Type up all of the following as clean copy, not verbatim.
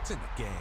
It's in the game.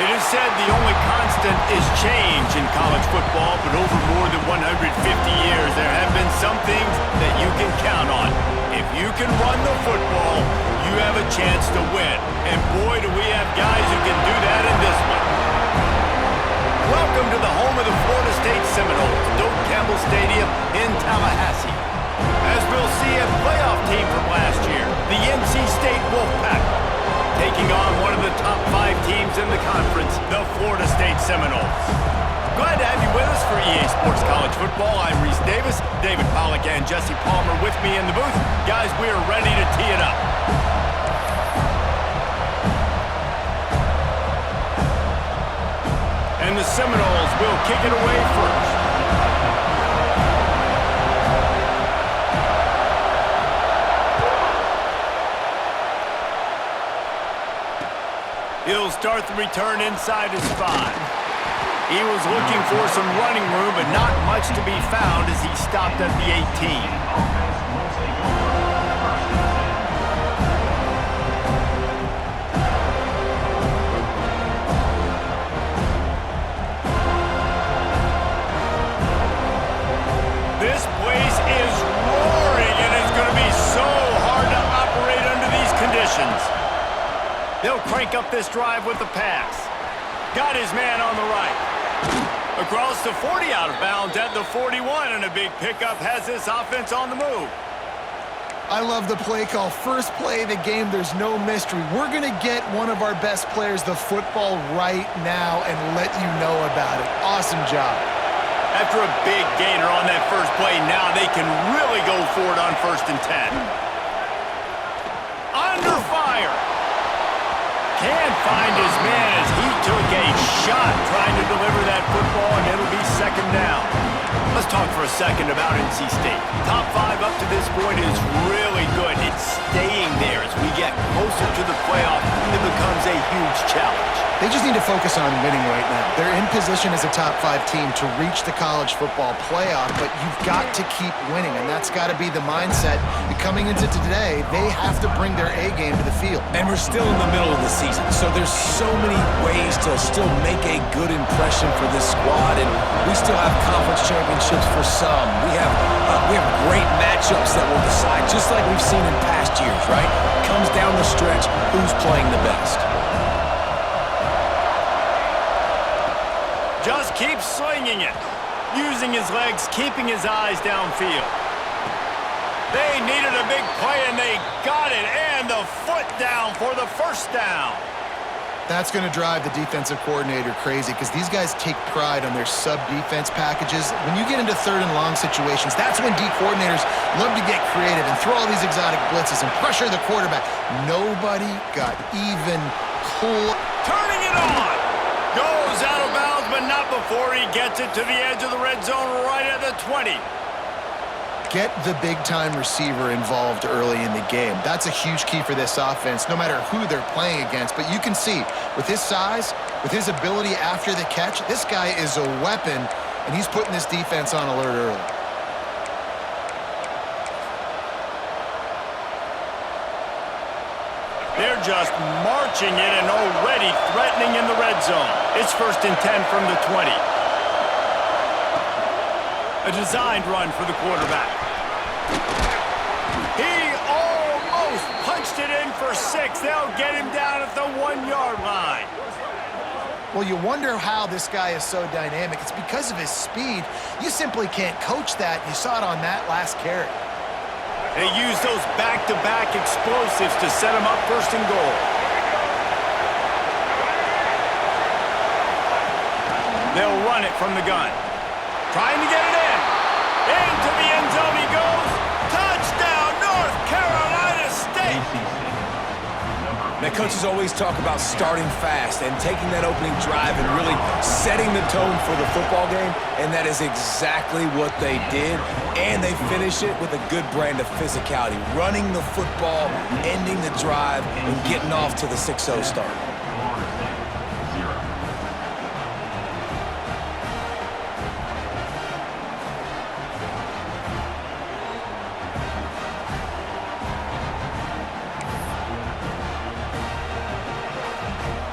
It is said the only constant is change in college football, but over more than 150 years, there have been some things that you can count on. If you can run the football, you have a chance to win. And boy, do we have guys who can do that in this one. Welcome to the home of the Florida State Seminoles, Doak Campbell Stadium in Tallahassee. As we'll see, a playoff team from last year, the NC State Wolfpack, taking on one of the top 5 teams in the conference, the Florida State Seminoles. Glad to have you with us for EA Sports College Football. I'm Reese Davis, David Pollack and Jesse Palmer with me in the booth. Guys, we are ready to tee it up. And the Seminoles will kick it away first. He'll start the return inside his 5. He was looking for some running room, but not much to be found as he stopped at the 18. This place is roaring, and it's going to be so hard to operate under these conditions. They'll crank up this drive with the pass. Got his man on the right. Across the 40, out of bounds at the 41, and a big pickup has this offense on the move. I love the play call. First play of the game, there's no mystery. We're going to get one of our best players the football right now and let you know about it. Awesome job. After a big gainer on that first play, now they can really go for it on 1st and 10. Under fire. Can't find his man as he took a shot trying to deliver that football, and it'll be 2nd down. Let's talk for a second about NC State. Top 5 up to this point is really good. It's staying there as we get closer to the playoff. It becomes a huge challenge. They just need to focus on winning right now. They're in position as a top 5 team to reach the college football playoff, but you've got to keep winning, and that's got to be the mindset. And coming into today, they have to bring their A game to the field. And we're still in the middle of the season, so there's so many ways to still make a good impression for this squad, and we still have conference championships for some. We have great matchups that will decide, just like we've seen in past years, right? Comes down the stretch, who's playing the best. Just keeps slinging it, using his legs, keeping his eyes downfield. They needed a big play, and they got it, and the foot down for the 1st down. That's going to drive the defensive coordinator crazy because these guys take pride on their sub-defense packages. When you get into 3rd and long situations, that's when D coordinators love to get creative and throw all these exotic blitzes and pressure the quarterback. Nobody got even close. Turning it on. Goes out of bounds, but not before he gets it to the edge of the red zone right at the 20. Get the big-time receiver involved early in the game. That's a huge key for this offense, no matter who they're playing against. But you can see, with his size, with his ability after the catch, this guy is a weapon, and he's putting this defense on alert early. They're just marching in and already threatening in the red zone. It's 1st and 10 from the 20. A designed run for the quarterback. He almost punched it in for 6. They'll get him down at the 1-yard line. Well, you wonder how this guy is so dynamic. It's because of his speed. You simply can't coach that. You saw it on that last carry. They use those back-to-back explosives to set him up 1st and goal. They'll run it from the gun. Trying to get it in. Into the end zone he goes. Touchdown, North Carolina State. Now, coaches always talk about starting fast and taking that opening drive and really setting the tone for the football game, and that is exactly what they did, and they finish it with a good brand of physicality, running the football, ending the drive, and getting off to the 6-0 start.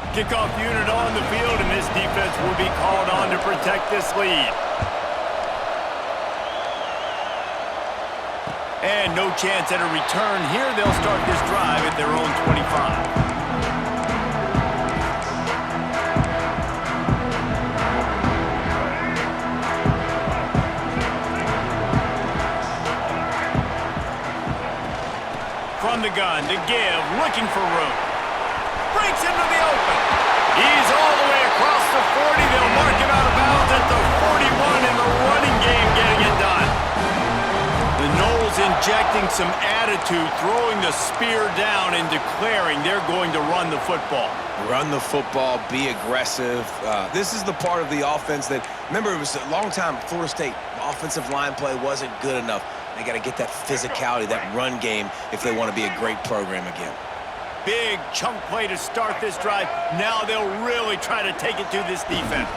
Kickoff unit on the field, and this defense will be called on to protect this lead. And no chance at a return here. They'll start this drive at their own 25. From the gun to give, looking for room. Breaks into the open. He's all the way across the 40. They'll mark him out of bounds at the 41 in the running game, getting it done. The Noles injecting some attitude, throwing the spear down and declaring they're going to run the football. Run the football, be aggressive. This is the part of the offense that, remember, it was a long time Florida State offensive line play wasn't good enough. They got to get that physicality, that run game, if they want to be a great program again. Big chunk play to start this drive. Now they'll really try to take it to this defense.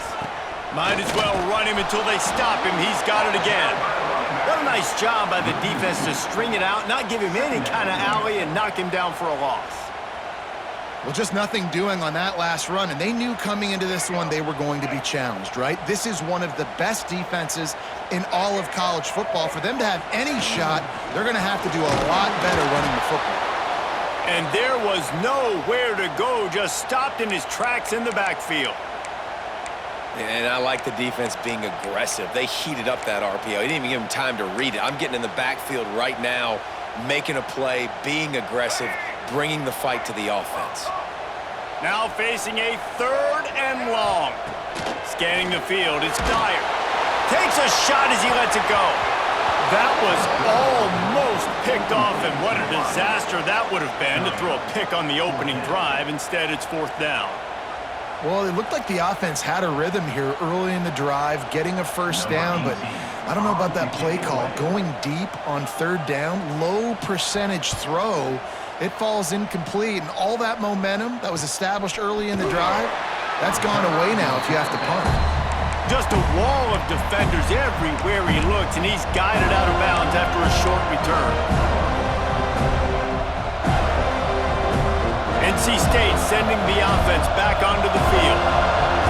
Might as well run him until they stop him. He's got it again. What a nice job by the defense to string it out, not give him any kind of alley, and knock him down for a loss. Well, just nothing doing on that last run, and they knew coming into this one they were going to be challenged, right? This is one of the best defenses in all of college football. For them to have any shot, they're going to have to do a lot better running the football. And there was nowhere to go, just stopped in his tracks in the backfield. And I like the defense being aggressive. They heated up that RPO. They didn't even give him time to read it. I'm getting in the backfield right now, making a play, being aggressive, bringing the fight to the offense. Now facing a 3rd and long. Scanning the field, it's Dyer. Takes a shot as he lets it go. That was almost picked off, and what a disaster that would have been to throw a pick on the opening drive. Instead, it's 4th down. Well, it looked like the offense had a rhythm here early in the drive, getting a first down, but I don't know about that play call. Going deep on 3rd down, low percentage throw, it falls incomplete, and all that momentum that was established early in the drive, that's gone away now if you have to punt. Just a wall of defenders everywhere he looks, and he's guided out of bounds after a short return. NC State sending the offense back onto the field.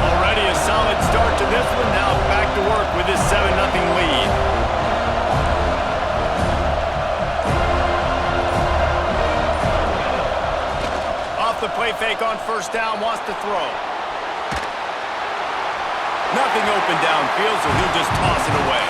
Already a solid start to this one. Now back to work with this 7-0 lead. Off the play fake on 1st down, wants to throw. Nothing open downfield, so he'll just toss it away.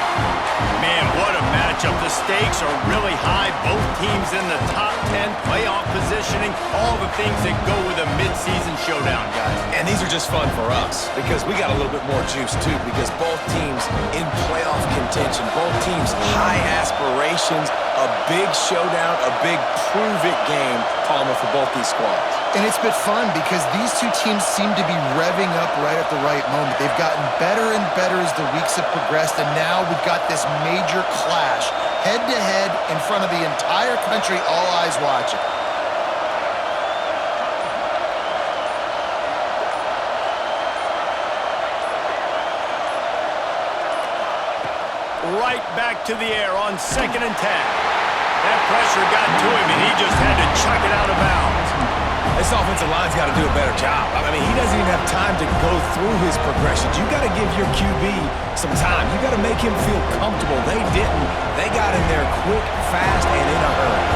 Man, what a matchup. The stakes are really high. Both teams in the top 10, playoff positioning, all the things that go with a midseason showdown, guys. And these are just fun for us because we got a little bit more juice, too, because both teams in playoff contention, both teams high aspirations, a big showdown, a big prove-it game, Palmer, for both these squads. And it's been fun because these two teams seem to be revving up right at the right moment. They've gotten better and better as the weeks have progressed, and now we've got this major clash, head-to-head in front of the entire country, all eyes watching. Right back to the air on 2nd and 10. That pressure got to him, and he just had to chuck it out of bounds. This offensive line's got to do a better job. I mean, he doesn't even have time to go through his progressions. You got to give your QB some time. You got to make him feel comfortable. They didn't. They got in there quick, fast, and in a hurry.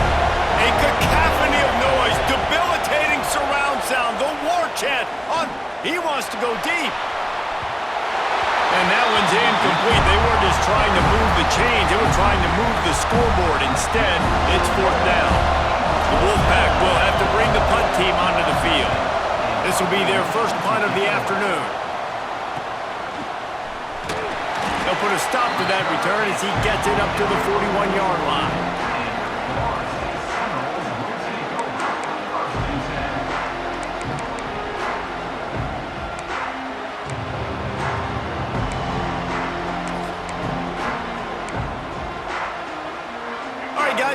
A cacophony of noise, debilitating surround sound, the war chant on. He wants to go deep. And that one's incomplete. They weren't just trying to move the chains. They were trying to move the scoreboard. Instead, it's 4th down. The Wolfpack will have to bring the punt team onto the field. This will be their first punt of the afternoon. They'll put a stop to that return as he gets it up to the 41-yard line.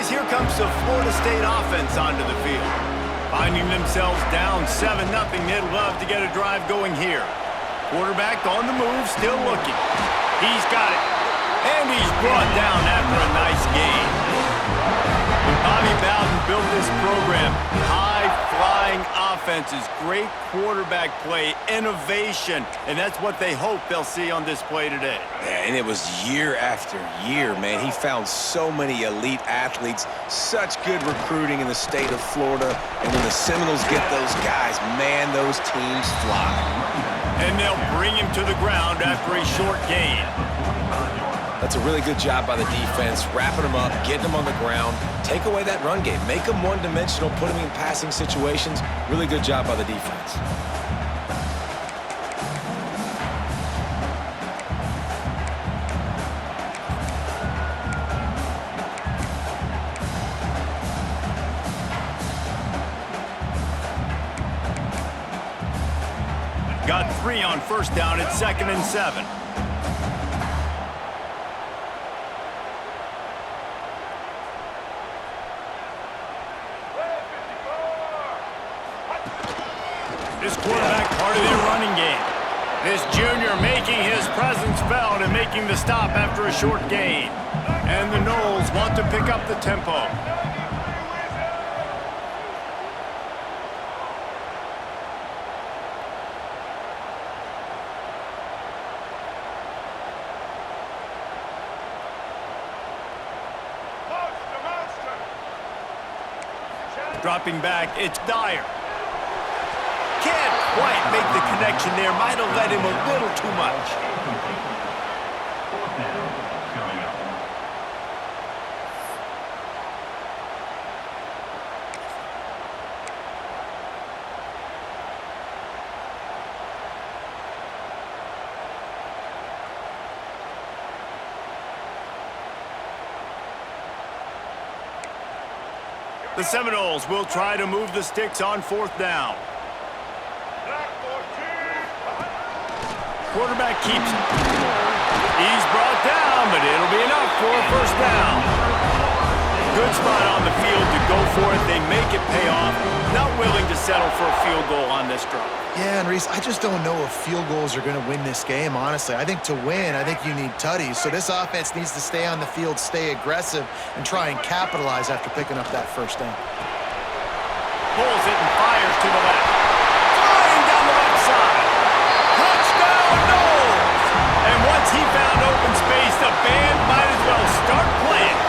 Here comes the Florida State offense onto the field. Finding themselves down 7-0, they'd love to get a drive going here. Quarterback on the move, still looking. He's got it. And he's brought down after a nice gain. When Bobby Bowden built this program, high-flying offenses, great quarterback play, innovation, and that's what they hope they'll see on display today. Yeah, and it was year after year, man. He found so many elite athletes, such good recruiting in the state of Florida, and when the Seminoles get those guys, man, those teams fly. And they'll bring him to the ground after a short gain. That's a really good job by the defense, wrapping them up, getting them on the ground, take away that run game, make them one-dimensional, put them in passing situations. Really good job by the defense. Got 3 on 1st down at 2nd and 7. This quarterback part of their running game. This junior making his presence felt and making the stop after a short gain. And the Noles want to pick up the tempo. Dropping back, it's Dyer. Can't quite make the connection there. Might have led him a little too much. The Seminoles will try to move the sticks on 4th down. Quarterback keeps it. He's brought down, but it'll be enough for a 1st down. Good spot on the field to go for it. They make it pay off. Not willing to settle for a field goal on this drive. Yeah, and Reese, I just don't know if field goals are going to win this game, honestly. I think to win, I think you need tutties. So this offense needs to stay on the field, stay aggressive, and try and capitalize after picking up that 1st down. Pulls it and fires to the left. Flying down the left side. Touchdown, Noles! And once he found open space, the band might as well start playing.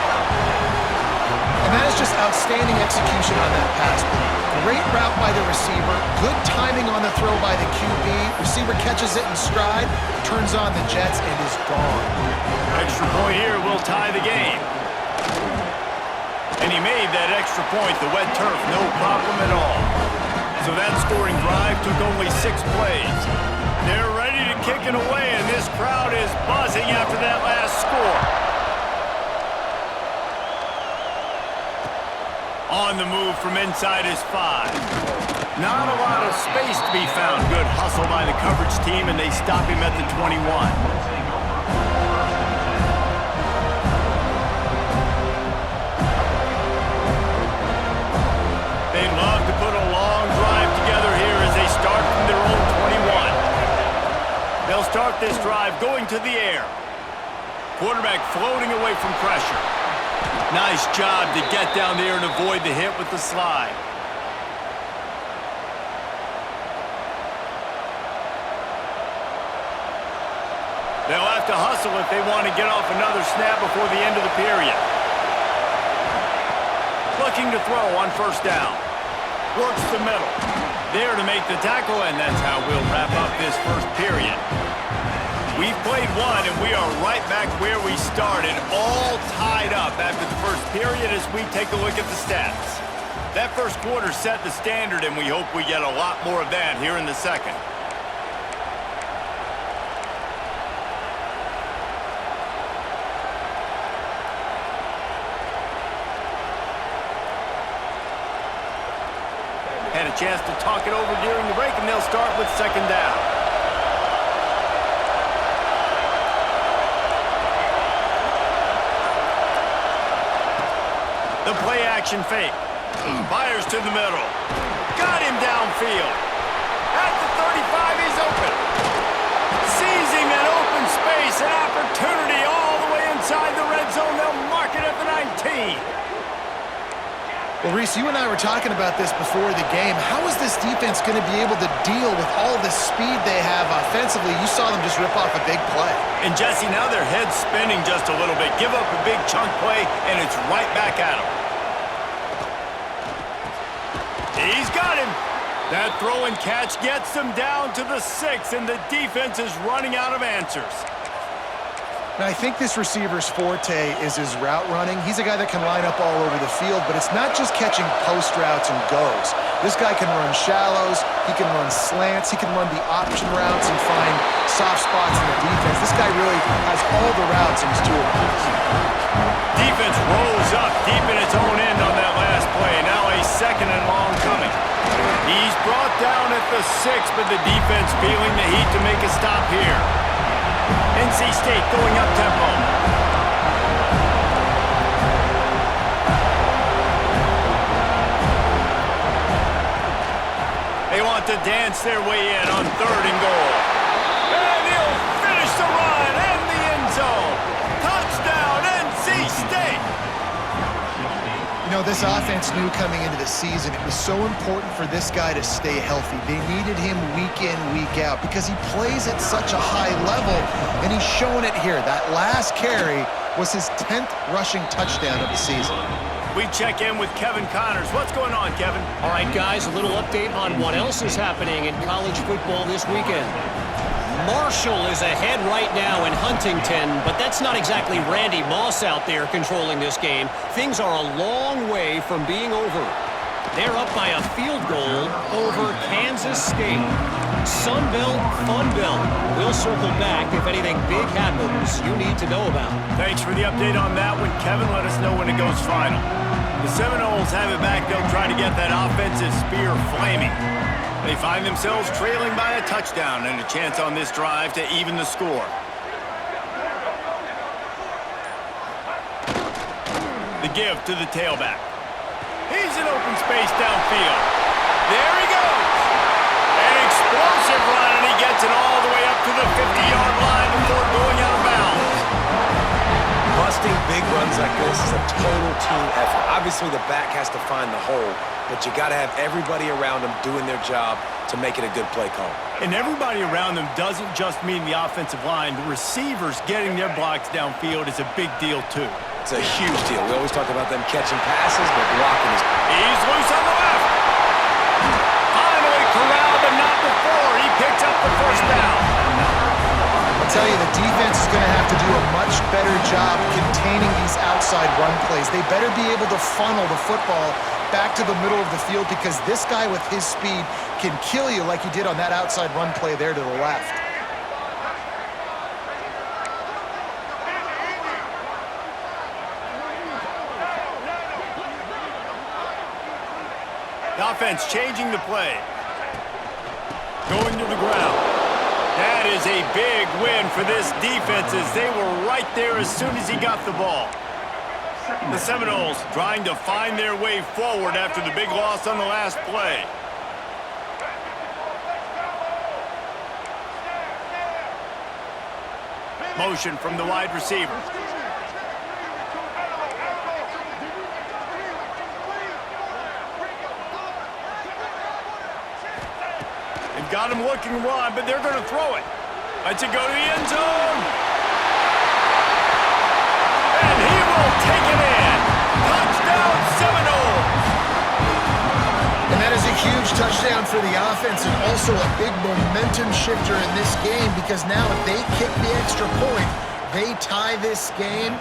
And that is just outstanding execution on that pass play. Great route by the receiver, good timing on the throw by the QB. Receiver catches it in stride, turns on the jets, and is gone. Extra point here will tie the game. And he made that extra point, the wet turf, no problem at all. So that scoring drive took only 6 plays. They're ready to kick it away, and this crowd is buzzing after that last score. On the move from inside his 5. Not a lot of space to be found. Good hustle by the coverage team, and they stop him at the 21. They'd love to put a long drive together here as they start from their own 21. They'll start this drive going to the air. Quarterback floating away from pressure. Nice job to get down there and avoid the hit with the slide. They'll have to hustle if they want to get off another snap before the end of the period. Looking to throw on 1st down. Works the middle. There to make the tackle, and that's how we'll wrap up this 1st period. We've played one, and we are right back where we started, all tied up after the 1st period as we take a look at the stats. That 1st quarter set the standard, and we hope we get a lot more of that here in the 2nd. Had a chance to talk it over during the break, and they'll start with 2nd down. The play-action fake. Fires to the middle. Got him downfield. At the 35, he's open. Seizing that open space, an opportunity all the way inside the red zone. They'll mark it at the 19. Well, Reese, you and I were talking about this before the game. How is this defense going to be able to deal with all the speed they have offensively? You saw them just rip off a big play. And, Jesse, now their head's spinning just a little bit. Give up a big chunk play, and it's right back at them. He's got him. That throw and catch gets them down to the 6, and the defense is running out of answers. Now, I think this receiver's forte is his route running. He's a guy that can line up all over the field, but it's not just catching post routes and goes. This guy can run shallows, he can run slants, he can run the option routes and find soft spots in the defense. This guy really has all the routes in his toolbox. Defense rolls up deep in its own end on that last play. Now a 2nd and long coming. He's brought down at the 6, but the defense feeling the heat to make a stop here. NC State going up tempo. They want to dance their way in on 3rd and goal. And he'll finish the run and the end zone. Touchdown, NC State. You know, this offense knew coming into the season it was so important for this guy to stay healthy. They needed him week in, week out because he plays at such a high level, and he's showing it here. That last carry was his 10th rushing touchdown of the season. We check in with Kevin Connors. What's going on, Kevin? All right, guys, a little update on what else is happening in college football this weekend. Marshall is ahead right now in Huntington, but that's not exactly Randy Moss out there controlling this game. Things are a long way from being over. They're up by a field goal over Kansas State. Sunbelt, Funbelt. We'll circle back if anything big happens you need to know about. Thanks for the update on that one, Kevin. Let us know when it goes final. The Seminoles have it back. They'll try to get that offensive spear flaming. They find themselves trailing by a touchdown and a chance on this drive to even the score. The give to the tailback. He's in open space downfield. There he goes. An explosive run, and he gets it all the way up to the 50-yard line before going out of bounds. Busting big runs like this is a total team effort. Obviously, the back has to find the hole, but you got to have everybody around them doing their job to make it a good play call. And everybody around them doesn't just mean the offensive line. The receivers getting their blocks downfield is a big deal, too. It's a huge deal. We always talk about them catching passes, but blocking is... He's loose on the left. Finally corralled, but not before. He picks up the first down. I'll tell you, the defense is going to have to do a much better job containing these outside run plays. They better be able to funnel the football back to the middle of the field, because this guy with his speed can kill you like he did on that outside run play there to the left. The offense changing the play. Going to the ground. That is a big win for this defense, as they were right there as soon as he got the ball. The Seminoles trying to find their way forward after the big loss on the last play. Motion from the wide receiver. They've got him looking wide, but they're going to throw it. Lets it go to the end zone. And he will take it in. Touchdown, Seminoles. And that is a huge touchdown for the offense, and also a big momentum shifter in this game, because now if they kick the extra point, they tie this game,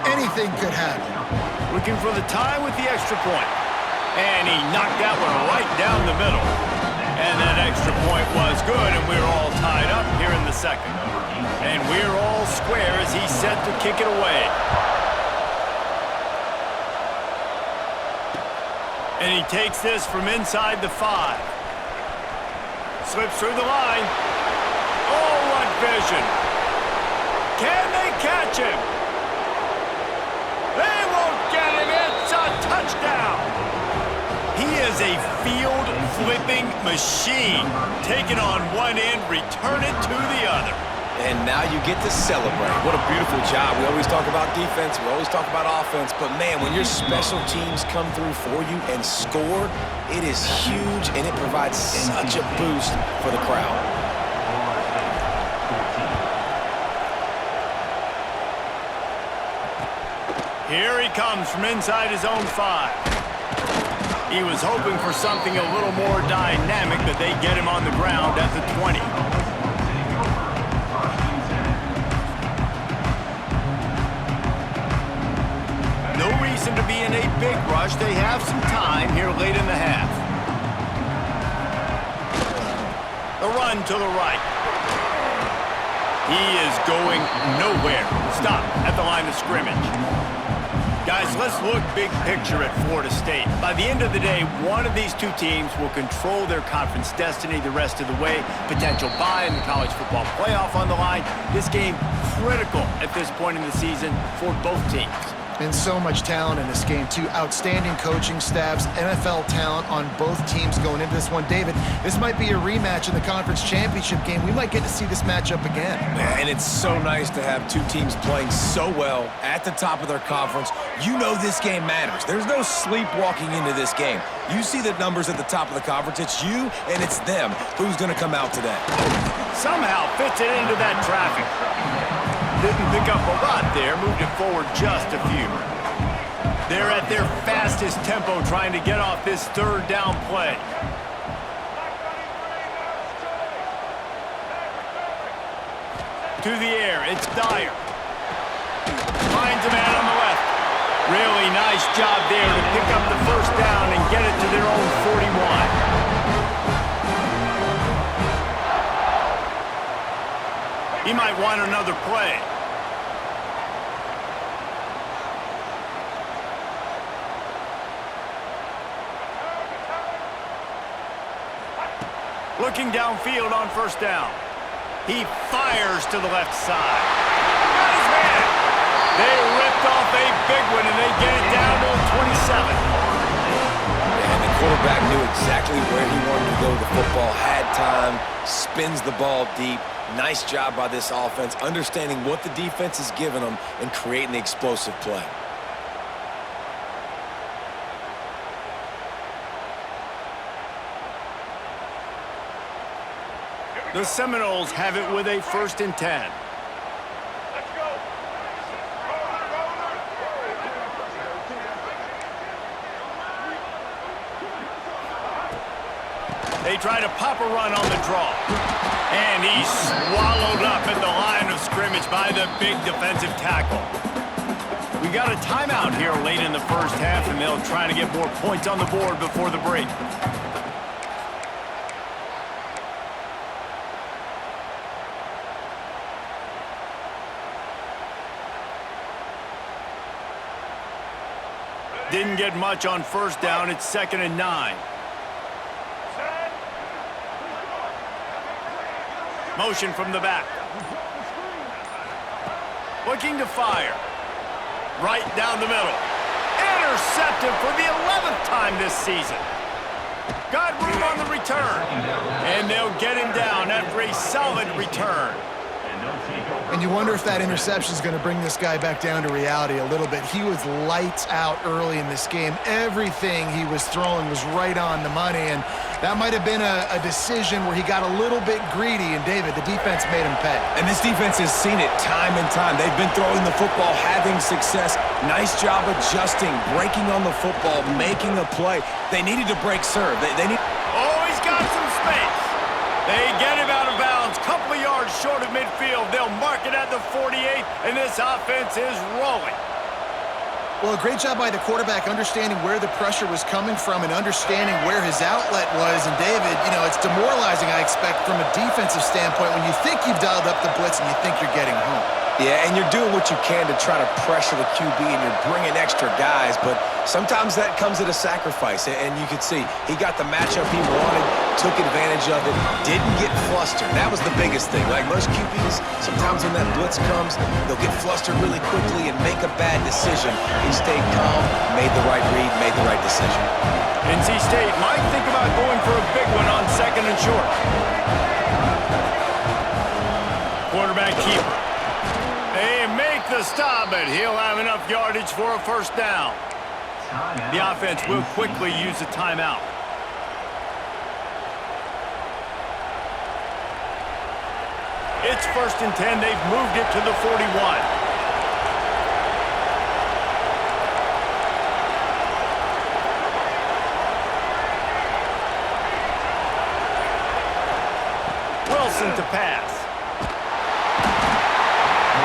anything could happen. Looking for the tie with the extra point. And he knocked that one right down the middle. And that extra point was good, and we're all tied up here in the second. And we're all square as he's set to kick it away. And he takes this from inside the 5. Slips through the line. Oh, what vision. Can they catch him? They won't get him. It's a touchdown. He is a field-flipping machine. Take it on one end, return it to the other. And now you get to celebrate. What a beautiful job. We always talk about defense, we always talk about offense, but man, when your special teams come through for you and score, it is huge, and it provides such a boost for the crowd. Here he comes from inside his own 5. He was hoping for something a little more dynamic, but they get him on the ground at the 20. No reason to be in a big rush. They have some time here late in the half. The run to the right. He is going nowhere. Stop at the line of scrimmage. Guys, let's look big picture at Florida State. By the end of the day, one of these two teams will control their conference destiny the rest of the way. Potential bye in the college football playoff on the line. This game critical at this point in the season for both teams. And so much talent in this game, too. Outstanding coaching staffs, NFL talent on both teams going into this one. David, this might be a rematch in the conference championship game. We might get to see this matchup again. And it's so nice to have two teams playing so well at the top of their conference. You know this game matters. There's no sleepwalking into this game. You see the numbers at the top of the conference. It's you and it's them. Who's going to come out today? Somehow fits it into that traffic. Didn't pick up a lot there, moved it forward just a few. They're at their fastest tempo trying to get off this third down play. To the air, it's Dyer. Finds a man on the left. Really nice job there to pick up the first down and get it to their own 41. He might want another play. Looking downfield on first down. He fires to the left side. Got his man. They ripped off a big one, and they get it down to 27. And the quarterback knew exactly where he wanted to go with the football, had time, spins the ball deep. Nice job by this offense, understanding what the defense is giving them and creating the explosive play. The Seminoles have it with a 1st and 10. They try to pop a run on the draw. And he's swallowed up at the line of scrimmage by the big defensive tackle. We got a timeout here late in the first half, and they'll try to get more points on the board before the break. Didn't get much on first down. It's 2nd and 9. Motion from the back. Looking to fire. Right down the middle. Intercepted for the 11th time this season. Got room on the return. And they'll get him down after a solid return. And you wonder if that interception is going to bring this guy back down to reality a little bit. He was lights out early in this game. Everything he was throwing was right on the money, and that might have been a decision where he got a little bit greedy, and David, the defense made him pay. And this defense has seen it time and time. They've been throwing the football, having success. Nice job adjusting, breaking on the football, making a play. They needed to break serve. They need. Oh, he's got some space. They get him out of bounds, couple of yards short of midfield. They'll mark it at the 48, and this offense is rolling. Well, a great job by the quarterback understanding where the pressure was coming from and understanding where his outlet was. And David, you know, it's demoralizing, I expect, from a defensive standpoint when you think you've dialed up the blitz and you think you're getting home. Yeah, and you're doing what you can to try to pressure the QB, and you're bringing extra guys, but sometimes that comes at a sacrifice, and you could see he got the matchup he wanted, took advantage of it, didn't get flustered. That was the biggest thing. Like most QBs, sometimes when that blitz comes, they'll get flustered really quickly and make a bad decision. He stayed calm, made the right read, made the right decision. NC State might think about going for a big one on 2nd and short. Quarterback keeper. They make the stop, but he'll have enough yardage for a 1st down. The offense will quickly use a timeout. It's 1st and 10. They've moved it to the 41. Wilson to pass.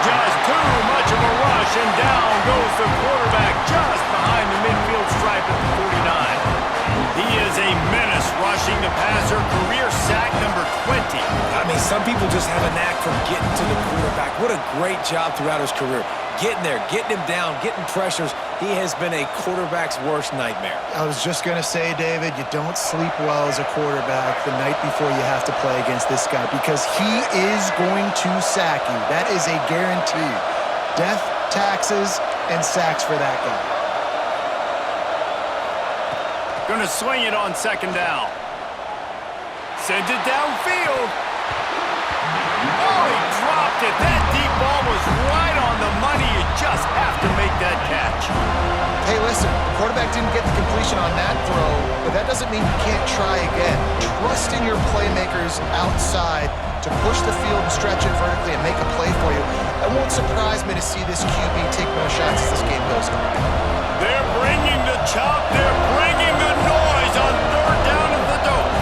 Just too much of a rush, and down goes the quarterback just behind the midfield stripe at the 49. He is a menace rushing the passer, career sack number 20. I mean, some people just have a knack for getting to the quarterback. What a great job throughout his career. Getting there, getting him down, getting pressures. He has been a quarterback's worst nightmare. I was just going to say, David, you don't sleep well as a quarterback the night before you have to play against this guy because he is going to sack you. That is a guarantee. Death, taxes, and sacks for that guy. Gonna swing it on 2nd down. Sends it downfield. Oh, he dropped it. That deep ball was right on the money. You just have to make that catch. Hey, listen, the quarterback didn't get the completion on that throw, but that doesn't mean you can't try again. Trust in your playmakers outside to push the field and stretch it vertically and make a play for you. It won't surprise me to see this QB take more shots as this game goes on. They're bringing the chop. They're bringing the noise on 3rd down at the dope.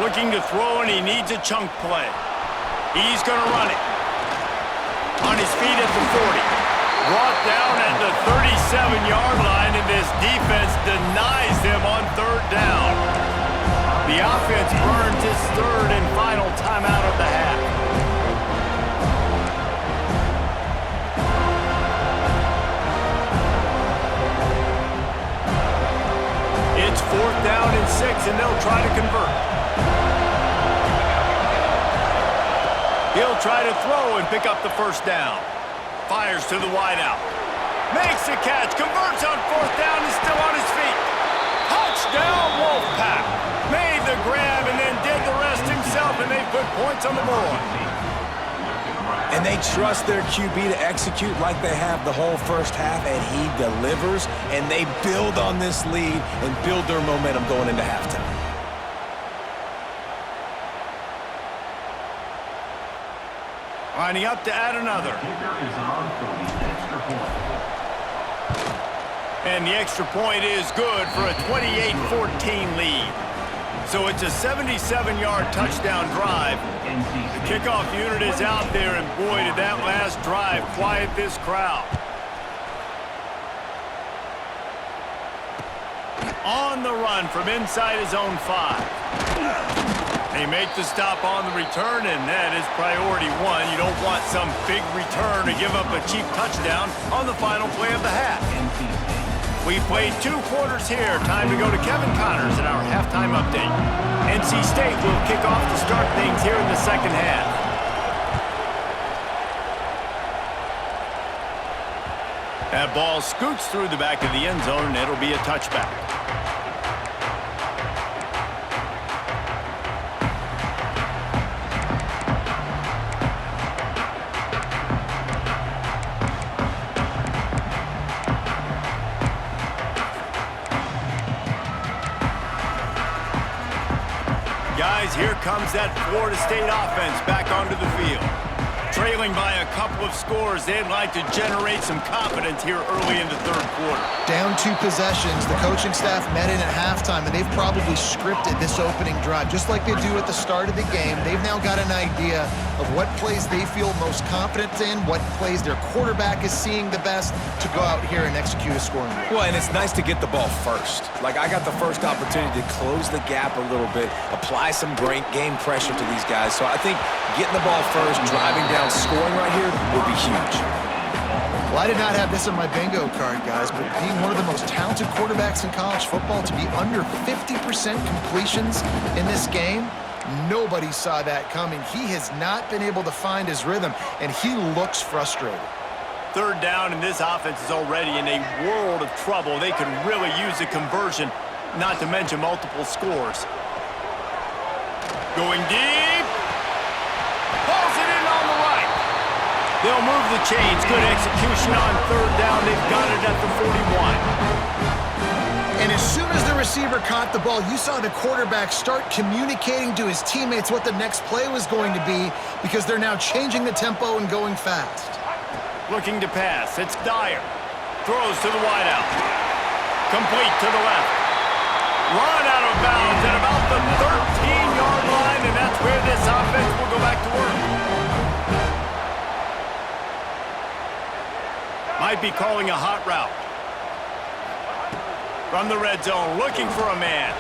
Looking to throw, and he needs a chunk play. He's going to run it. On his feet at the 40. Brought down at the 37-yard line, and this defense denies them on 3rd down. The offense burns its 3rd and final timeout of the half. and they'll try to convert. He'll try to throw and pick up the first down. Fires to the wideout. Makes the catch, converts on fourth down, and still on his feet. Touchdown, Wolfpack. Made the grab and then did the rest himself, and they put points on the board. And they trust their QB to execute like they have the whole first half, and he delivers, and they build on this lead and build their momentum going into halftime. Lining up to add another. And the extra point is good for a 28-14 lead. So it's a 77-yard touchdown drive. The kickoff unit is out there, and boy, did that last drive quiet this crowd. On the run from inside his own 5. They make the stop on the return, and that is priority one. You don't want some big return to give up a cheap touchdown on the final play of the half. We've played 2 quarters here. Time to go to Kevin Connors in our halftime update. NC State will kick off to start things here in the second half. That ball scoots through the back of the end zone, and it'll be a touchback. Guys, here comes that Florida State offense back onto the field. Trailing by a couple of scores, they'd like to generate some confidence here early in the third quarter. Down 2 possessions, the coaching staff met in at halftime, and they've probably scripted this opening drive. Just like they do at the start of the game, they've now got an idea of what plays they feel most confident in, what plays their quarterback is seeing the best to go out here and execute a scoring drive. Well, and it's nice to get the ball first. Like, I got the first opportunity to close the gap a little bit, apply some great game pressure to these guys. So I think getting the ball first, driving down, scoring right here would be huge. Well, I did not have this on my bingo card, guys, but being one of the most talented quarterbacks in college football, to be under 50% completions in this game, nobody saw that coming. He has not been able to find his rhythm, and he looks frustrated. Third down, and this offense is already in a world of trouble. They could really use a conversion, not to mention multiple scores. Going deep. Pulls it in on the right. They'll move the chains. Good execution on third down. They've got it at the 41. And as soon as the receiver caught the ball, you saw the quarterback start communicating to his teammates what the next play was going to be, because they're now changing the tempo and going fast. Looking to pass. It's Dyer. Throws to the wideout. Complete to the left. Run out of bounds at about the 13-yard line, and that's where this offense will go back to work. Might be calling a hot route. From the red zone, looking for a man.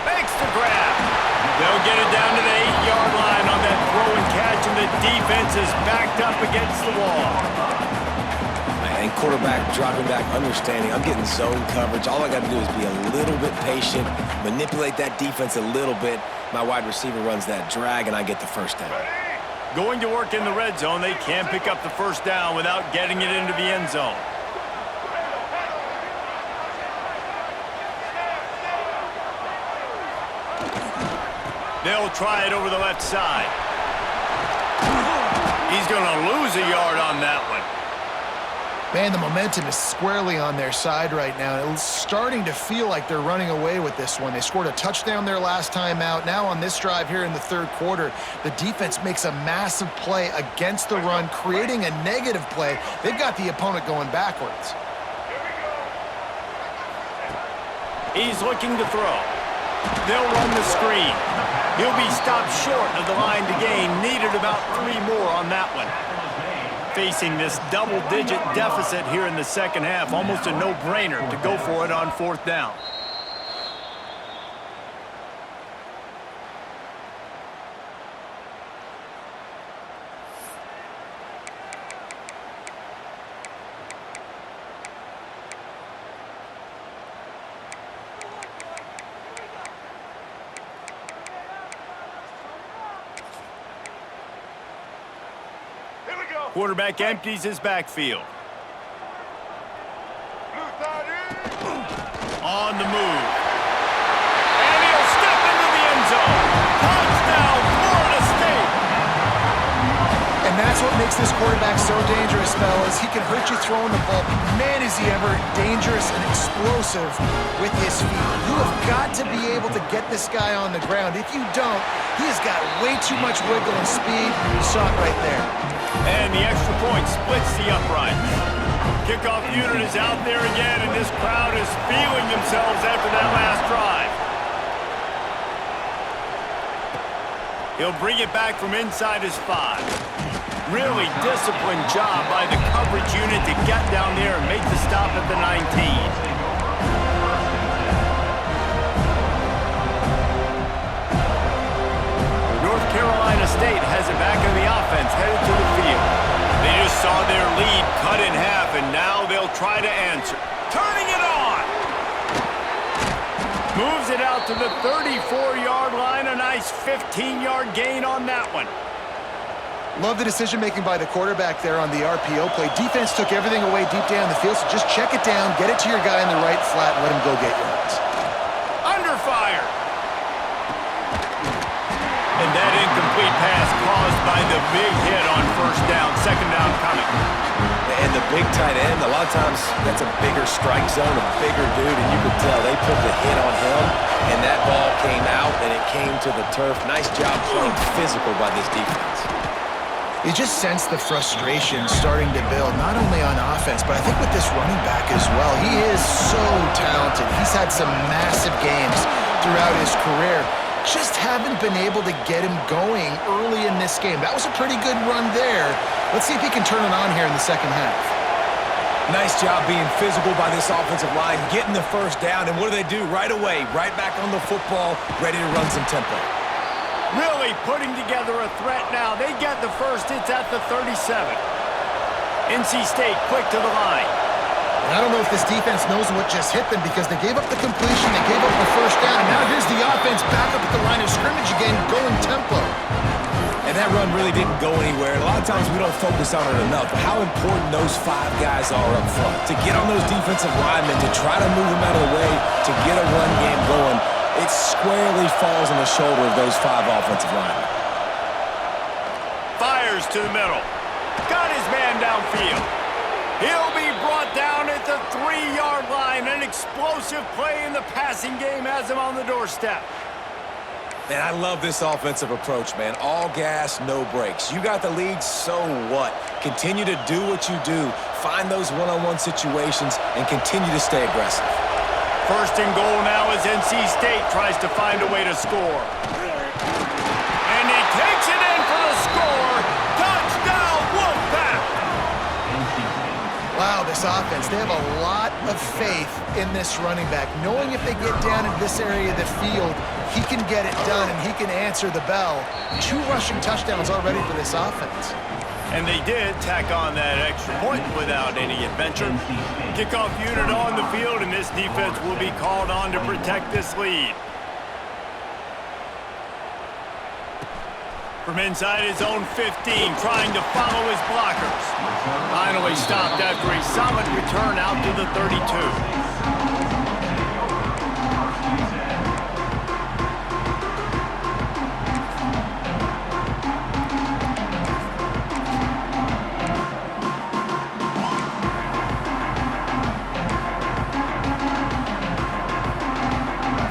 Makes the grab. They'll get it down to the 8-yard line on that throw and catch, and the defense is backed up against the wall. And quarterback dropping back, understanding I'm getting zone coverage. All I got to do is be a little bit patient, manipulate that defense a little bit. My wide receiver runs that drag, and I get the first down. Going to work in the red zone. They can't pick up the first down without getting it into the end zone. They'll try it over the left side. He's going to lose a yard on that one. Man, the momentum is squarely on their side right now. It's starting to feel like they're running away with this one. They scored a touchdown their last time out. Now on this drive here in the third quarter, the defense makes a massive play against the run, creating a negative play. They've got the opponent going backwards. He's looking to throw. They'll run the screen. He'll be stopped short of the line to gain. Needed about 3 more on that one. Facing this double-digit deficit here in the second half, almost a no-brainer to go for it on fourth down. Quarterback empties his backfield. On the move. And he'll step into the end zone. Touchdown, Florida State. And that's what makes this quarterback so dangerous, fellas. He can hurt you throwing the ball, but man, is he ever dangerous and explosive with his feet. You have got to be able to get this guy on the ground. If you don't, he has got way too much wiggle and speed. You saw it right there. And the extra point splits the uprights. Kickoff unit is out there again, and this crowd is feeling themselves after that last drive. He'll bring it back from inside his 5. Really disciplined job by the coverage unit to get down there and make the stop at the 19. North Carolina State has it back in the offense, headed to the field. They just saw their lead cut in half, and now they'll try to answer. Turning it on! Moves it out to the 34-yard line. A nice 15-yard gain on that one. Love the decision-making by the quarterback there on the RPO play. Defense took everything away deep down the field, so just check it down, get it to your guy in the right flat, and let him go get yards. Under fire! And that incomplete pass caused by the big hit on first down. Second down coming. And the big tight end, a lot of times that's a bigger strike zone, a bigger dude, and you could tell they put the hit on him, and that ball came out, and it came to the turf. Nice job playing physical by this defense. You just sense the frustration starting to build, not only on offense, but I think with this running back as well. He is so talented. He's had some massive games throughout his career. Just haven't been able to get him going early in this game. That was a pretty good run there. Let's see if he can turn it on here in the second half. Nice job being physical by this offensive line, getting the first down, and what do? Right away, right back on the football, ready to run some tempo. Really putting together a threat now. They get the first. It's at the 37. NC State quick to the line. And I don't know if this defense knows what just hit them because they gave up the completion, they gave up the first down, and now here's the offense back up at the line of scrimmage again, going tempo. And that run really didn't go anywhere. A lot of times we don't focus on it enough, but how important those 5 guys are up front. To get on those defensive linemen, to try to move them out of the way, to get a run game going, it squarely falls on the shoulder of those 5 offensive linemen. Fires to the middle. Got his man downfield. He'll be brought down at the 3-yard line. An explosive play in the passing game has him on the doorstep. Man, I love this offensive approach, man. All gas, no brakes. You got the lead, so what? Continue to do what you do. Find those one-on-one situations and continue to stay aggressive. First and goal now as NC State tries to find a way to score. And he takes it in for the score. Touchdown, Wolfpack! Wow, this offense, they have a lot of faith in this running back, knowing if they get down in this area of the field, he can get it done and he can answer the bell. 2 rushing touchdowns already for this offense. And they did tack on that extra point without any adventure. Kickoff unit on the field, and this defense will be called on to protect this lead. From inside his own 15, trying to follow his blockers. Finally stopped after a solid return out to the 32.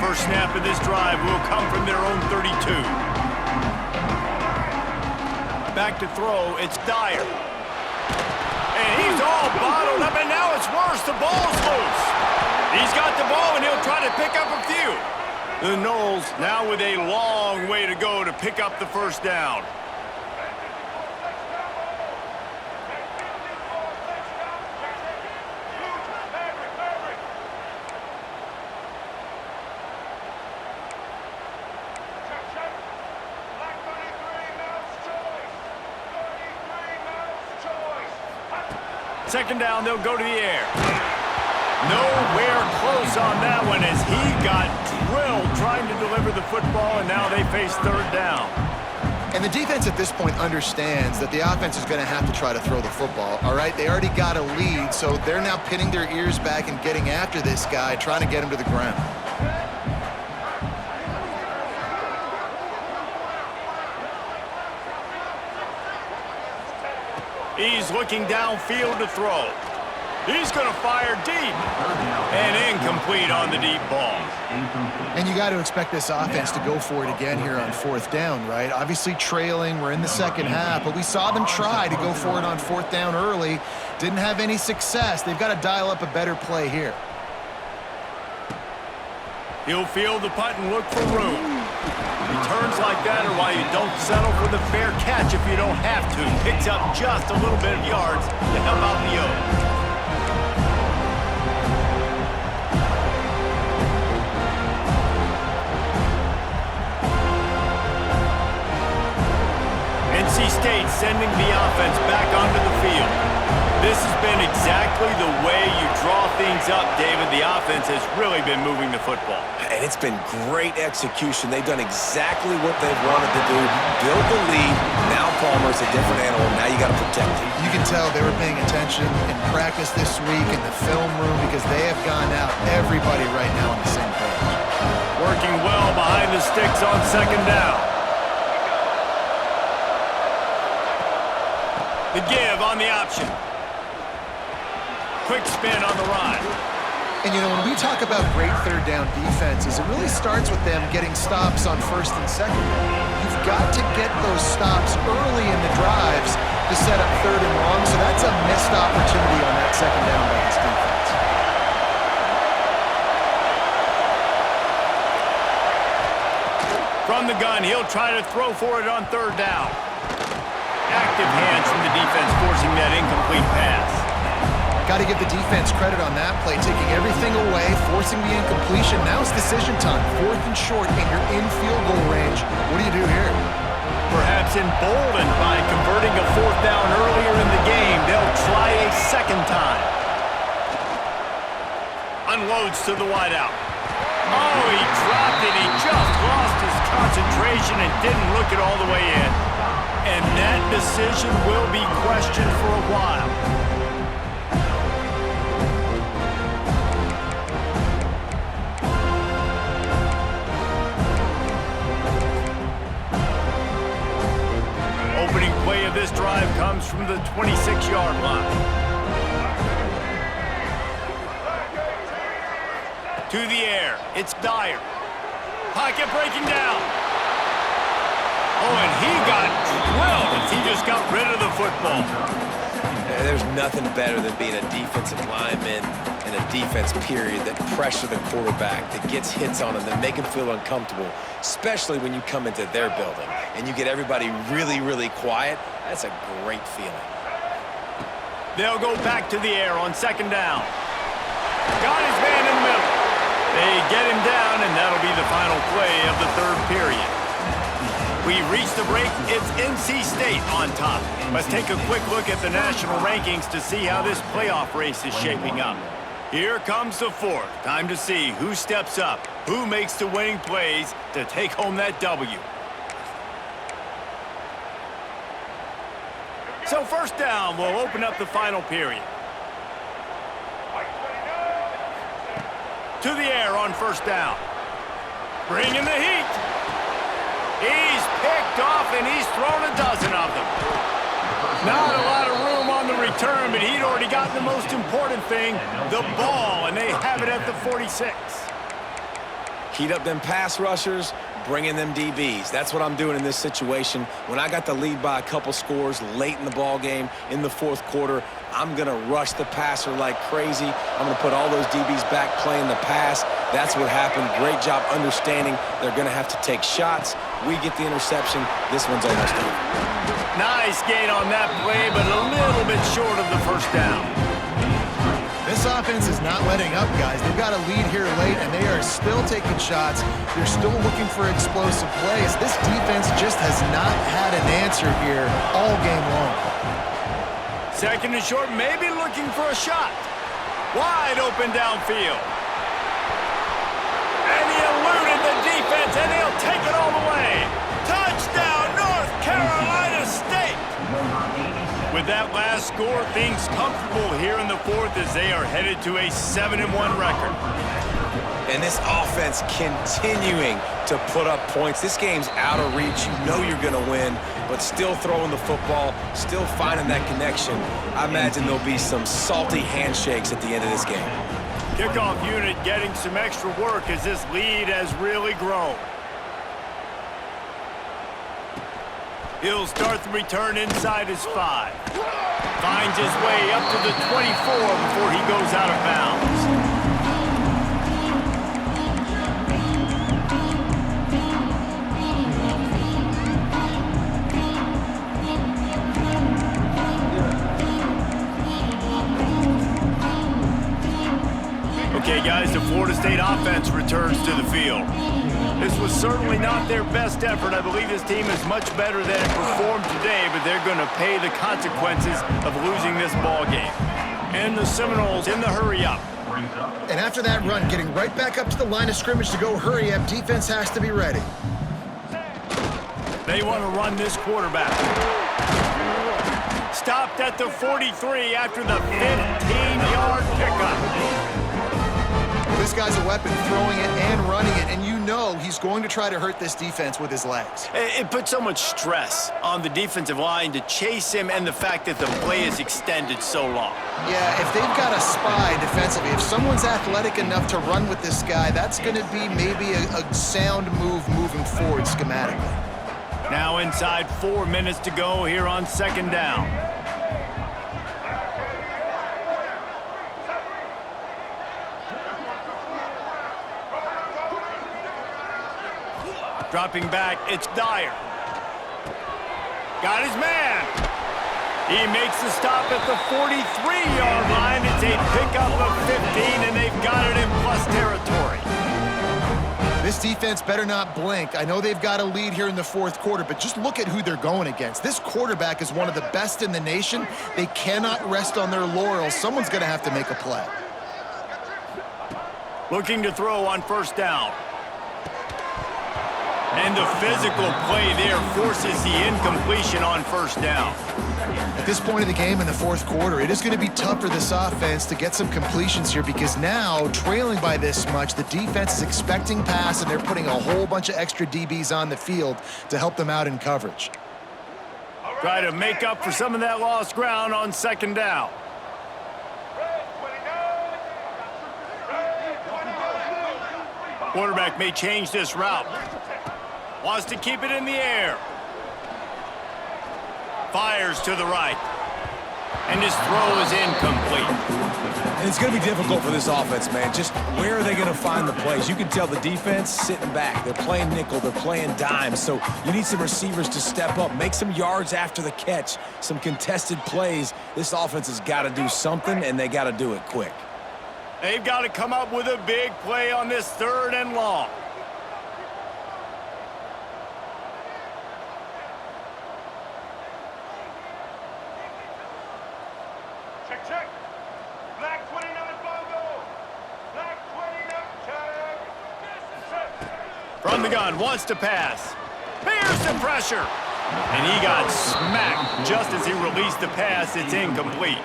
First snap of this drive will come from their own 32. Back to throw, it's Dyer. And he's all bottled up, and now it's worse. The ball's loose. He's got the ball, and he'll try to pick up a few. The Noles now with a long way to go to pick up the first down. Second down, they'll go to the air. Nowhere close on that one as he got drilled trying to deliver the football, and now they face third down. And the defense at this point understands that the offense is going to have to try to throw the football, all right? They already got a lead, so they're now pinning their ears back and getting after this guy, trying to get him to the ground. He's looking downfield to throw. He's going to fire deep. And incomplete on the deep ball. And you got to expect this offense to go for it again here on fourth down, right? Obviously trailing, we're in the second half, but we saw them try to go for it on fourth down early. Didn't have any success. They've got to dial up a better play here. He'll field the punt and look for room. Returns like that are why you don't settle for the fair catch if you don't have to. Picks up just a little bit of yards to help out the O. NC State sending the offense back onto the field. This has been exactly the way you draw things up, David. The offense has really been moving the football. And it's been great execution. They've done exactly what they've wanted to do. Build the lead. Now Palmer's a different animal. Now you got to protect him. You can tell they were paying attention in practice this week in the film room because they have gone out, everybody right now on the same page. Working well behind the sticks on second down. The give on the option. Quick spin on the run. And, you know, when we talk about great third down defenses, it really starts with them getting stops on first and second down. You've got to get those stops early in the drives to set up third and long, so that's a missed opportunity on that second down by this defense. From the gun, he'll try to throw for it on third down. Active hands from the defense forcing that incomplete pass. Got to give the defense credit on that play, taking everything away, forcing the incompletion. Now it's decision time. Fourth and short, and you're in field goal range. What do you do here? Perhaps emboldened by converting a fourth down earlier in the game, they'll try a second time. Unloads to the wideout. Oh, he dropped it. He just lost his concentration and didn't look it all the way in. And that decision will be questioned for a while. Opening play of this drive comes from the 26-yard line. To the air, it's Dyer. Pocket breaking down. Oh, and he got drilled as he just got rid of the football. There's nothing better than being a defensive lineman in a defense period that pressure the quarterback, that gets hits on him, that make him feel uncomfortable, especially when you come into their building and you get everybody really, really quiet. That's a great feeling. They'll go back to the air on second down. Got his man in the middle. They get him down, and that'll be the final play of the third period. We reach the break. It's NC State on top. Let's take a quick look at the national rankings to see how this playoff race is shaping up. Here comes the fourth. Time to see who steps up, who makes the winning plays to take home that W. So first down will open up the final period. To the air on first down. Bringing the heat. He's picked off, and he's thrown a dozen of them. Not a lot of room on the return, but he'd already gotten the most important thing, the ball, and they have it at the 46. Heat up them pass rushers, bring in them DBs. That's what I'm doing in this situation. When I got the lead by a couple scores late in the ball game in the fourth quarter, I'm going to rush the passer like crazy. I'm going to put all those DBs back playing the pass. That's what happened. Great job understanding they're going to have to take shots. We get the interception. This one's almost over. Nice gain on that play, but a little bit short of the first down. This offense is not letting up, guys. They've got a lead here late, and they are still taking shots. They're still looking for explosive plays. This defense just has not had an answer here all game long. Second and short, maybe looking for a shot. Wide open downfield. And he eluded the defense, and he'll take it all the way. Touchdown, North With that last score, things comfortable here in the fourth as they are headed to a 7-1 record. And this offense continuing to put up points. This game's out of reach. You know you're going to win, but still throwing the football, still finding that connection. I imagine there'll be some salty handshakes at the end of this game. Kickoff unit getting some extra work as this lead has really grown. He'll start the return inside his 5. Finds his way up to the 24 before he goes out of bounds. Okay, guys, the Florida State offense returns to the field. This was certainly not their best effort. I believe this team is much better than it performed today, but they're going to pay the consequences of losing this ball game. And the Seminoles in the hurry-up. And after that run, getting right back up to the line of scrimmage to go hurry up, defense has to be ready. They want to run this quarterback. Stopped at the 43 after the 15-yard pickup. This guy's a weapon, throwing it and running it, and you know he's going to try to hurt this defense with his legs. It puts so much stress on the defensive line to chase him and the fact that the play is extended so long. Yeah, if they've got a spy defensively, if someone's athletic enough to run with this guy, that's going to be maybe a sound move moving forward schematically. Now inside 4 minutes to go here on 2nd down. Dropping back, it's Dyer. Got his man. He makes the stop at the 43-yard line. It's a pickup of 15, and they've got it in plus territory. This defense better not blink. I know they've got a lead here in the 4th quarter, but just look at who they're going against. This quarterback is one of the best in the nation. They cannot rest on their laurels. Someone's going to have to make a play. Looking to throw on 1st down. And the physical play there forces the incompletion on 1st down. At this point of the game in the 4th quarter, it is going to be tough for this offense to get some completions here because now, trailing by this much, the defense is expecting pass and they're putting a whole bunch of extra DBs on the field to help them out in coverage. Try to make up for some of that lost ground on 2nd down. Quarterback may change this route. Wants to keep it in the air. Fires to the right. And his throw is incomplete. And it's going to be difficult for this offense, man. Just where are they going to find the plays? You can tell the defense sitting back. They're playing nickel. They're playing dime. So you need some receivers to step up, make some yards after the catch, some contested plays. This offense has got to do something, and they got to do it quick. They've got to come up with a big play on this 3rd and long. Check. Black 29 Bongo. Black 29 check. From the gun, wants to pass. Here's the pressure. And he got smacked just as he released the pass. It's incomplete.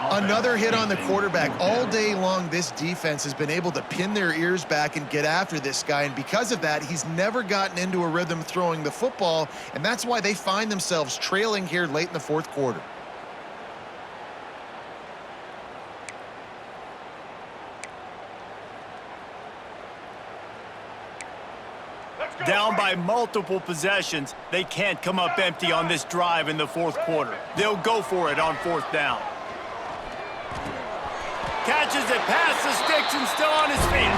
Another hit on the quarterback. All day long, this defense has been able to pin their ears back and get after this guy, and because of that, he's never gotten into a rhythm throwing the football, and that's why they find themselves trailing here late in the 4th quarter. Down by multiple possessions, they can't come up empty on this drive in the 4th quarter. They'll go for it on 4th down. Catches it past the sticks and still on his feet.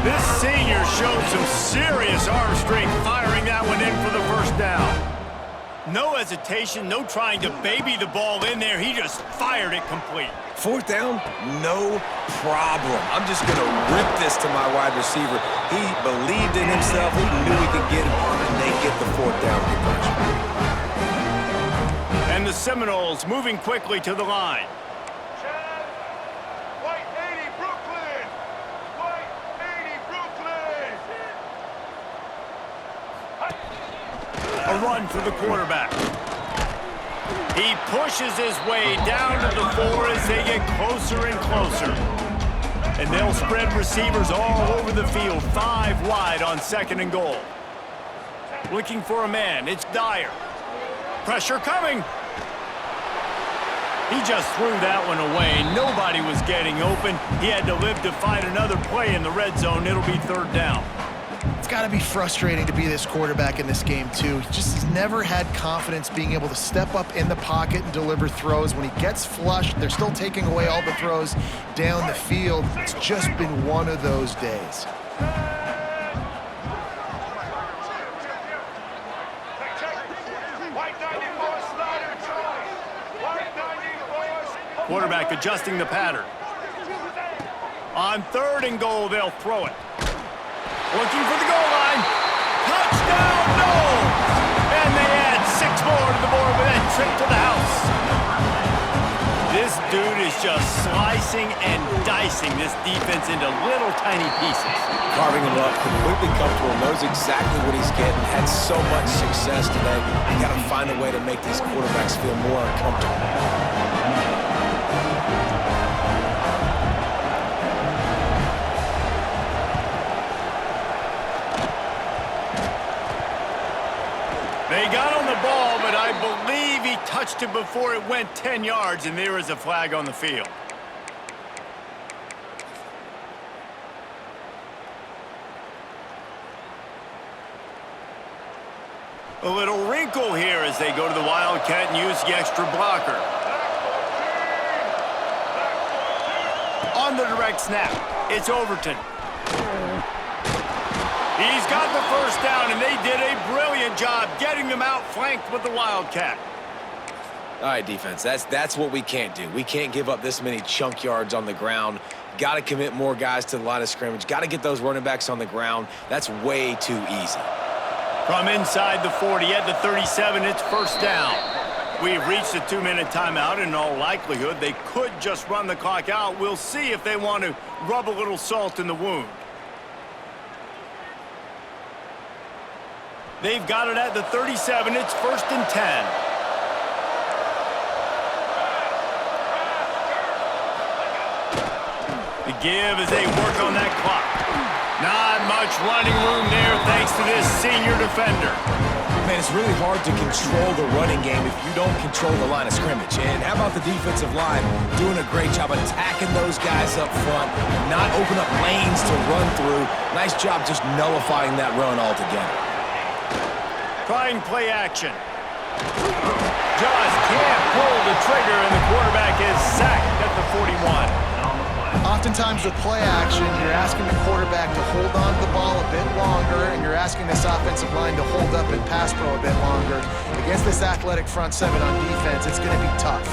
This senior showed some serious arm strength firing that one in for the 1st down. No hesitation, no trying to baby the ball in there. He just fired it complete. 4th down, no problem. I'm just going to rip this to my wide receiver. He believed in himself. He knew he could get him, and they get the 4th down conversion. And the Seminoles moving quickly to the line. White 80 Brooklyn. White 80 Brooklyn. A run for the quarterback. He pushes his way down to the 4 as they get closer and closer. And they'll spread receivers all over the field, 5 wide on 2nd and goal. Looking for a man, it's Dyer. Pressure coming. He just threw that one away. Nobody was getting open. He had to live to fight another play in the red zone. It'll be 3rd down. It's got to be frustrating to be this quarterback in this game, too. He's never had confidence being able to step up in the pocket and deliver throws. When he gets flushed, they're still taking away all the throws down the field. It's just been one of those days. Quarterback adjusting the pattern. On 3rd and goal, they'll throw it. Looking for the goal line. Touchdown, no! And they add 6 more to the board with that trip to the house. This dude is just slicing and dicing this defense into little tiny pieces. Carving him up, completely comfortable, knows exactly what he's getting, had so much success today. You got to find a way to make these quarterbacks feel more uncomfortable. They got on the ball, but I believe he touched it before it went 10 yards, and there is a flag on the field. A little wrinkle here as they go to the Wildcat and use the extra blocker. On the direct snap, it's Overton. He's got the 1st down, and they did a brilliant job getting them out flanked with the Wildcat. All right, defense, that's what we can't do. We can't give up this many chunk yards on the ground. Got to commit more guys to the line of scrimmage. Got to get those running backs on the ground. That's way too easy. From inside the 40 at the 37, it's 1st down. We've reached a 2-minute timeout. In all likelihood, they could just run the clock out. We'll see if they want to rub a little salt in the wound. They've got it at the 37. It's 1st and 10. The give as they work on that clock. Not much running room there thanks to this senior defender. Man, it's really hard to control the running game if you don't control the line of scrimmage. And how about the defensive line doing a great job attacking those guys up front, not open up lanes to run through. Nice job just nullifying that run altogether. Trying play action. Just can't pull the trigger, and the quarterback is sacked at the 41. Oftentimes with play action, you're asking the quarterback to hold on to the ball a bit longer, and you're asking this offensive line to hold up and pass pro a bit longer. Against this athletic front 7 on defense, it's going to be tough.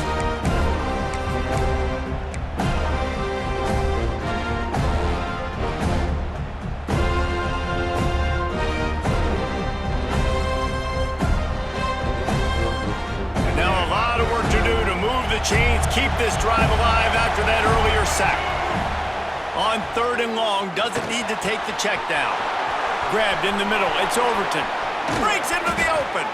Chains keep this drive alive after that earlier sack. On 3rd and long, doesn't need to take the check down. Grabbed in the middle, it's Overton. Breaks into the open.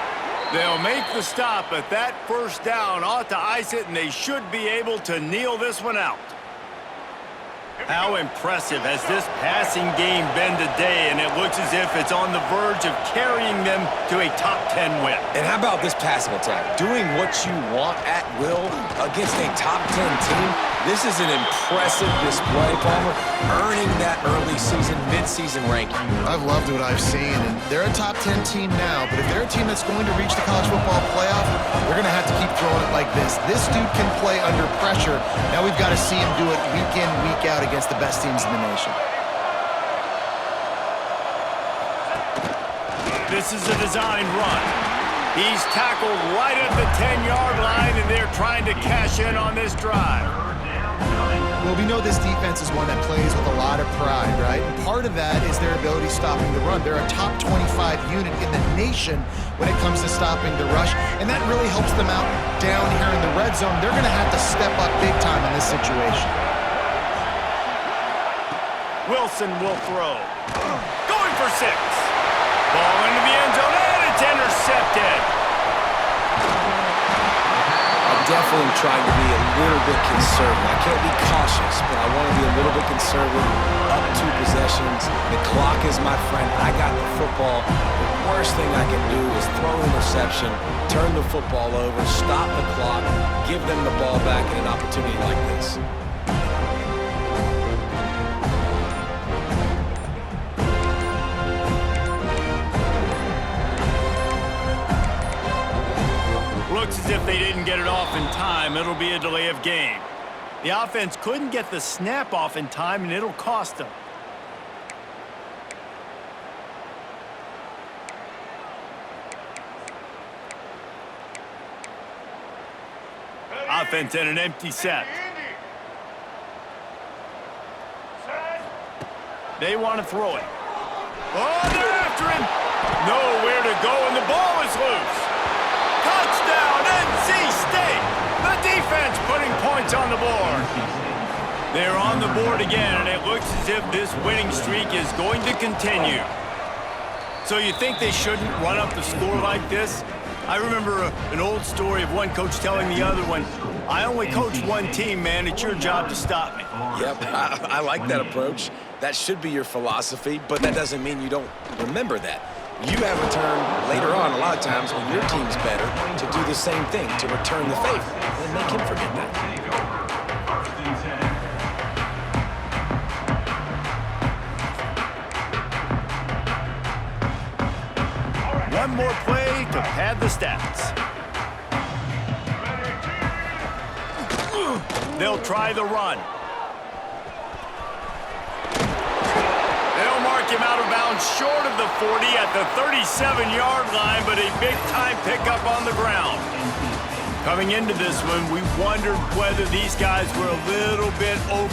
They'll make the stop, but that 1st down ought to ice it, and they should be able to kneel this one out. How impressive has this passing game been today, and it looks as if it's on the verge of carrying them to a top 10 win. And how about this passing attack? Doing what you want at will against a top 10 team. This is an impressive display, Palmer, earning that early season, mid-season ranking. I've loved what I've seen, and they're a top 10 team now, but if they're a team that's going to reach the college football playoff, they're going to have to keep throwing it like this. This dude can play under pressure. Now we've got to see him do it week in, week out against the best teams in the nation. This is a design run. He's tackled right at the 10-yard line, and they're trying to cash in on this drive. Well, we know this defense is one that plays with a lot of pride, right? And part of that is their ability stopping the run. They're a top 25 unit in the nation when it comes to stopping the rush, and that really helps them out down here in the red zone. They're going to have to step up big time in this situation. Wilson will throw. Going for 6. Ball into the end zone, and it's intercepted. definitely am trying to be a little bit conservative. I can't be cautious, but I want to be a little bit conservative. Up 2 possessions. The clock is my friend. I got the football. The worst thing I can do is throw an interception, turn the football over, stop the clock, give them the ball back in an opportunity like this. Looks as if they didn't get it off in time. It'll be a delay of game. The offense couldn't get the snap off in time, and it'll cost them. Offense in an empty set. They want to throw it. Oh, they're after him. Nowhere to go, and the ball is loose. Touchdown, NC State! The defense putting points on the board. They're on the board again, and it looks as if this winning streak is going to continue. So you think they shouldn't run up the score like this? I remember an old story of one coach telling the other one, I only coach one team, man. It's your job to stop me. Yep, I like that approach. That should be your philosophy, but that doesn't mean you don't remember that. You have a turn later on, a lot of times, when your team's better, to do the same thing, to return the favor. And make him forget that. One more play to pad the stats. They'll try the run. They'll mark him out of bounds short of the 40 at the 37-yard line, but a big-time pickup on the ground. Coming into this one, we wondered whether these guys were a little bit over